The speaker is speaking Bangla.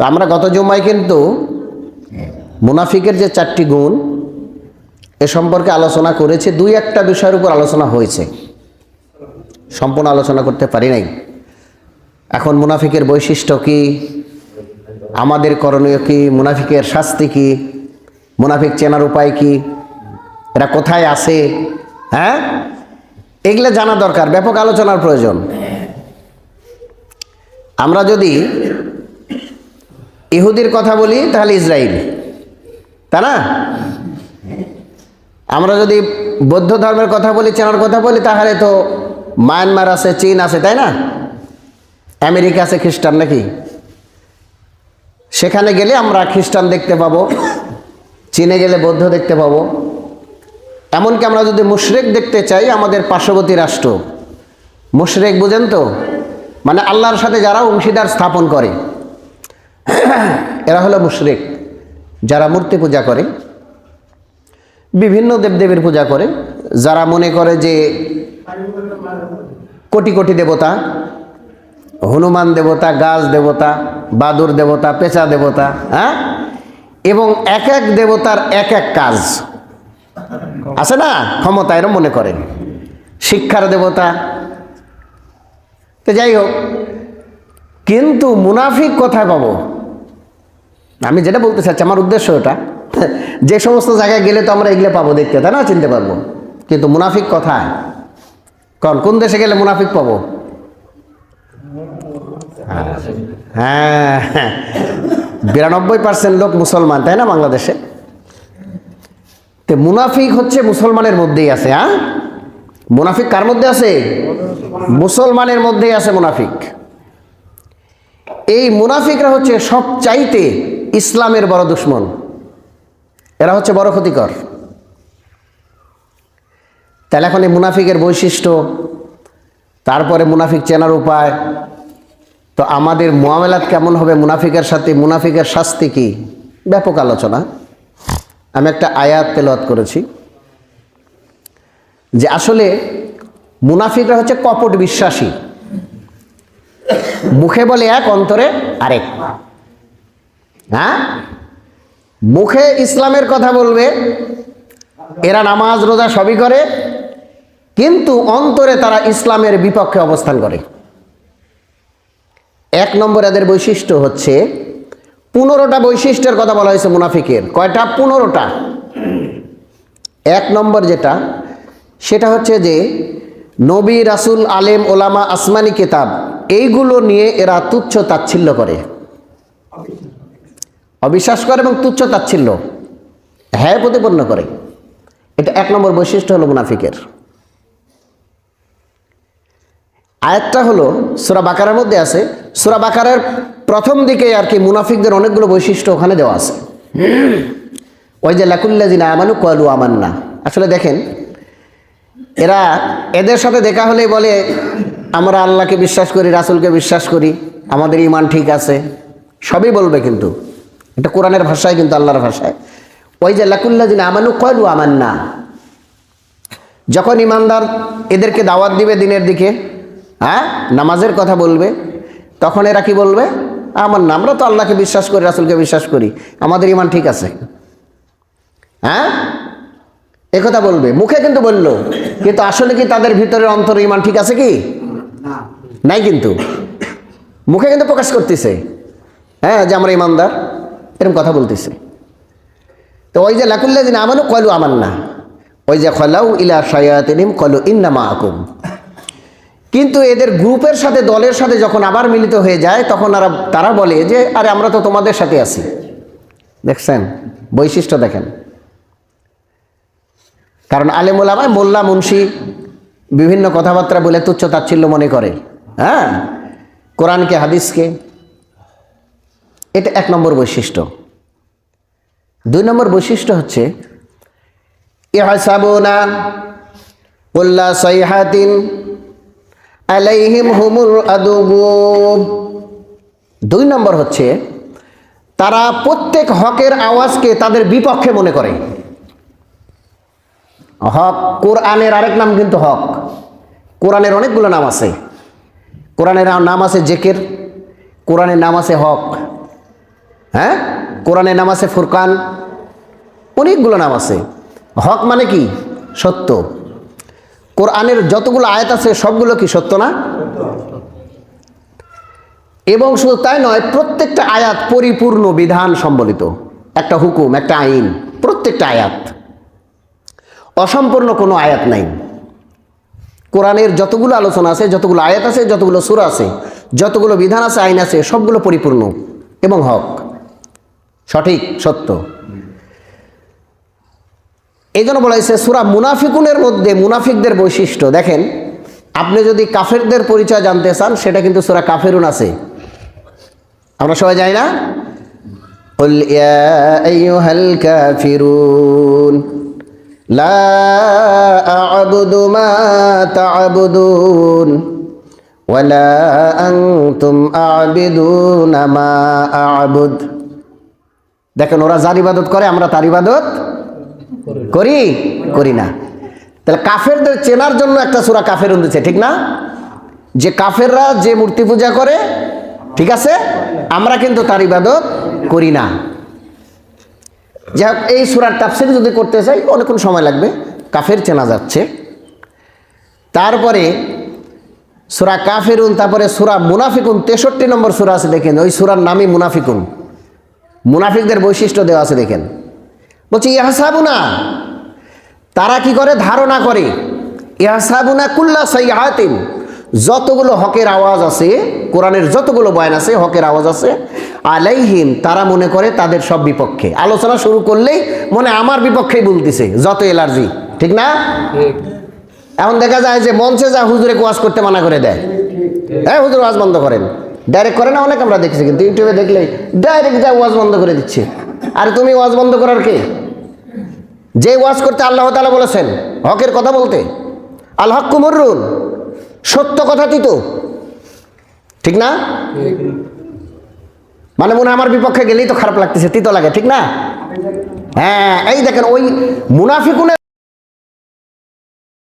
তো আমরা গত জুমায় কিন্তু মুনাফিকের যে 4টি গুণ এ সম্পর্কে আলোচনা করেছি। দুই একটা বিষয়ের উপর আলোচনা হয়েছে, সম্পূর্ণ আলোচনা করতে পারি নাই। এখন মুনাফিকের বৈশিষ্ট্য কি, আমাদের করণীয় কি, মুনাফিকের শাস্তি কি, মুনাফিক চেনার উপায় কি, এরা কোথায় আছে, হ্যাঁ, এগুলো জানা দরকার, ব্যাপক আলোচনার প্রয়োজন। আমরা যদি ইহুদির কথা বলি তাহলে ইসরায়েল, তাই না? আমরা যদি বৌদ্ধ ধর্মের কথা বলি, চেনার কথা বলি, তাহলে তো মায়ানমার আছে, চীন আছে, তাই না? আমেরিকা আছে, খ্রিস্টান নাকি? সেখানে গেলে আমরা খ্রিস্টান দেখতে পাবো, চীনে গেলে বৌদ্ধ দেখতে পাবো। এমনকি আমরা যদি মুশরিক দেখতে চাই, আমাদের পার্শ্ববর্তী রাষ্ট্র মুশরিক, বুঝেন তো, মানে আল্লাহর সাথে যারা অংশীদার স্থাপন করে, এরা হলো মুশরিক। যারা মূর্তি পূজা করে, বিভিন্ন দেবদেবীর পূজা করে, যারা মনে করে যে কোটি কোটি দেবতা, হনুমান দেবতা, গাছ দেবতা, বাদুর দেবতা, পেঁচা দেবতা, হ্যাঁ, এবং এক এক দেবতার এক এক কাজ আছে না, ক্ষমতা, এরম মনে করেন। শিক্ষার দেবতা। তো যাই হোক, কিন্তু মুনাফিক কোথায় পাবো? আমি যেটা বলতে চাচ্ছি, আমার উদ্দেশ্য ওটা, যে সমস্ত জায়গায় গেলে তো আমরা এগুলো পাবো দেখতে, তাই না, চিনতে পারবো। কিন্তু মুনাফিক কোথায়? কোন দেশে গেলে মুনাফিক পাবো? হ্যাঁ, 92% লোক মুসলমান, তাই না বাংলাদেশে? তো মুনাফিক হচ্ছে মুসলমানের মধ্যেই আছে। হ্যাঁ, মুনাফিক কার মধ্যে আছে? মুসলমানের মধ্যেই আছে মুনাফিক। এই মুনাফিকরা হচ্ছে সবচাইতে ইসলামের বড় দুশমন, এরা হচ্ছে বড় ক্ষতিকর। তাহলে এখন এই মুনাফিকের বৈশিষ্ট্য, তারপরে মুনাফিক চেনার উপায়, তো আমাদের মুআমালাত কেমন হবে মুনাফিকের সাথে, মুনাফিকের শাস্তি কি, ব্যাপক আলোচনা। আমি একটা আয়াত তেলাওয়াত করেছি যে আসলে মুনাফিকরা হচ্ছে কপট বিশ্বাসী, মুখে বলে এক, অন্তরে আরেক। হ্যাঁ, মুখে ইসলামের কথা বলবে, এরা নামাজ রোজা সবই করে, কিন্তু অন্তরে তারা ইসলামের বিপক্ষে অবস্থান করে। 1 নম্বর এদের বৈশিষ্ট্য হচ্ছে, 15টা বৈশিষ্ট্যের কথা বলা হয়েছে মুনাফিকের। কয়টা? 15টা। 1 নম্বর যেটা, সেটা হচ্ছে যে নবী, রাসূল, আলেম, ওলামা, আসমানি কিতাব, এইগুলো নিয়ে এরা তুচ্ছ তাচ্ছিল্য করে, অবিশ্বাস করে এবং তুচ্ছ তাচ্ছিল্য, হ্যাঁ প্রতিপন্ন করে। এটা 1 নম্বর বৈশিষ্ট্য হলো মুনাফিকের। আয়াতটা হলো সূরা বাকারার মধ্যে আছে। সূরা বাকারার প্রথম দিকে আর কি মুনাফিকদের অনেকগুলো বৈশিষ্ট্য ওখানে দেওয়া আছে। ওই যে লাকুল্লাযিনা আমানু ক্বালু আমান্না। আসলে দেখেন, এরা এদের সাথে দেখা হলেই বলে আমরা আল্লাহকে বিশ্বাস করি, রাসূলকে বিশ্বাস করি, আমাদের ঈমান ঠিক আছে, সবই বলবে, কিন্তু এটা কোরআনের ভাষায়, কিন্তু আল্লাহর ভাষায়। ওই যে লাকুল্লাযিনা আমানু ক্বালু আমান্না, যখন ঈমানদার এদেরকে দাওয়াত দিবে দিনের দিকে, হ্যাঁ, নামাজের কথা বলবে, তখন এরা কি বলবে? আমান্না, আমরা তো আল্লাহকে বিশ্বাস করি, রাসূলকে বিশ্বাস করি, আমাদের ঈমান ঠিক আছে। হ্যাঁ, একথা বলবে, মুখে কিন্তু বললো, কিন্তু আসলে কি তাদের ভিতরের অন্তরে ঈমান ঠিক আছে কি? নাই, কিন্তু মুখে কিন্তু প্রকাশ করতেছে, হ্যাঁ, যে আমরা ঈমানদার, এরকম কথা বলতেছে। তো ওই যে লাকুল্লাযিনা আমানু ক্বালু আমান্না, ওই যে খালাউ ইলা শায়াতিনিহিম ক্বালু ইন্না মাআকুম, কিন্তু এদের গ্রুপের সাথে, দলের সাথে যখন আবার মিলিত হয়ে যায়, তখন তারা বলে যে আরে আমরা তো তোমাদের সাথে আছি। দেখছেন বৈশিষ্ট্য? দেখেন, কারণ আলেম ওলামা, মোল্লা মুন্সি বিভিন্ন কথাবার্তা বলে তুচ্ছ তাচ্ছিল্য মনে করে, হ্যাঁ, কোরআনকে, হাদিসকে। এটা 1 নম্বর বৈশিষ্ট্য। 2 নম্বর বৈশিষ্ট্য হচ্ছে ইহসাবুনা কুল্লা সাইহাতিন আলাইহিম হুমুল আদুবু। 2 নম্বর হচ্ছে তারা প্রত্যেক হকের আওয়াজকে তাদের বিপক্ষে মনে করে। হক, কোরআনের আরেক নাম কিন্তু হক। কোরআনের অনেকগুলো নাম আছে। কোরআনের নাম আছে জেকের, কোরআনের নাম আছে হক। হ্যাঁ, কোরআনের নাম আছে ফুরকান, অনেকগুলো নাম আছে। হক মানে কি? সত্য। কোরআনের যতগুলো আয়াত আছে সবগুলো কি সত্য না? এবং শুধু তাই নয়, প্রত্যেকটা আয়াত পরিপূর্ণ বিধান সম্বলিত, একটা হুকুম, একটা আইন, প্রত্যেকটা আয়াত, অসম্পূর্ণ কোনো আয়াত নাই। কোরআনের যতগুলো আলোচনা আছে, যতগুলো আয়াত আছে, যতগুলো সূরা আছে, যতগুলো বিধান আছে, আইন আছে, সবগুলো পরিপূর্ণ এবং হক, সঠিক, সত্য। এই জন্য বলা হয়েছে সূরা মুনাফিকুনের মধ্যে মুনাফিকদের বৈশিষ্ট্য দেখেন। আপনি যদি কাফেরদের পরিচয় জানতে চান, সেটা কিন্তু সূরা কাফিরুন আছে। আমরা সবাই জানি না, কুল ইয়া আইয়ুহাল কাফিরুন লা আ'বুদু মা তা'বুদুন ওয়ালা আনতুম আ'বিদুনা মা আ'বুদ। দেখেন, ওরা যার ইবাদত করে আমরা তার ইবাদত করি না। তাহলে কাফেরদের চেনার জন্য একটা সূরা কাফিরুন দিয়েছে, ঠিক না? যে কাফেররা যে মূর্তি পূজা করে, ঠিক আছে, আমরা কিন্তু তার ইবাদত করি না। যাই হোক, এই সূরার তাফসীর যদি করতে চাই অনেকক্ষণ সময় লাগবে, কাফের চেনা যাচ্ছে। তারপরে সূরা কাফিরুন, তারপরে সূরা মুনাফিকুন, 63 নম্বর সূরা আছে দেখেন, ওই সূরার নামই মুনাফিকুন। মুনাফিকদের বৈশিষ্ট্য দেওয়া আছে দেখেন। বলছি ইয়াহসাবুনা, তারা কি করে? ধারণা করে। ইয়াহসাবুনা কুল্লা সাইয়াতিন, যতগুলো হকের আওয়াজ আছে, কোরআনের যতগুলো বয়ান আছে, হকের আওয়াজ আছে, আলাইহিম, তারা মনে করে তাদের সব বিপক্ষে। আলোচনা শুরু করলেই মনে আমার বিপক্ষেই বলতেছে, যত এলার্জি, ঠিক না? এখন দেখা যায় যে মঞ্চে যা হুজুরে ওয়াজ করতে মানা করে দেয়, হ্যাঁ হুজুর ওয়াজ বন্ধ করেন, ডাইরেক্ট করে না, অনেক আমরা দেখছি, কিন্তু ইউটিউবে দেখলেই ডাইরেক্ট যা ওয়াজ বন্ধ করে দিচ্ছে। আর তুমি ওয়াজ বন্ধ করার কে? যে ওয়াজ করতে আল্লাহ তাআলা বলেছেন, হকের কথা বলতে, আল হক্কু মুররুন, সত্য কথা তিতো, ঠিক না? মানে মনে হয় আমার বিপক্ষে গেলেই তো খারাপ লাগতেছে, তিতো লাগে, ঠিক না? হ্যাঁ, এই দেখেন ওই মুনাফিকুনের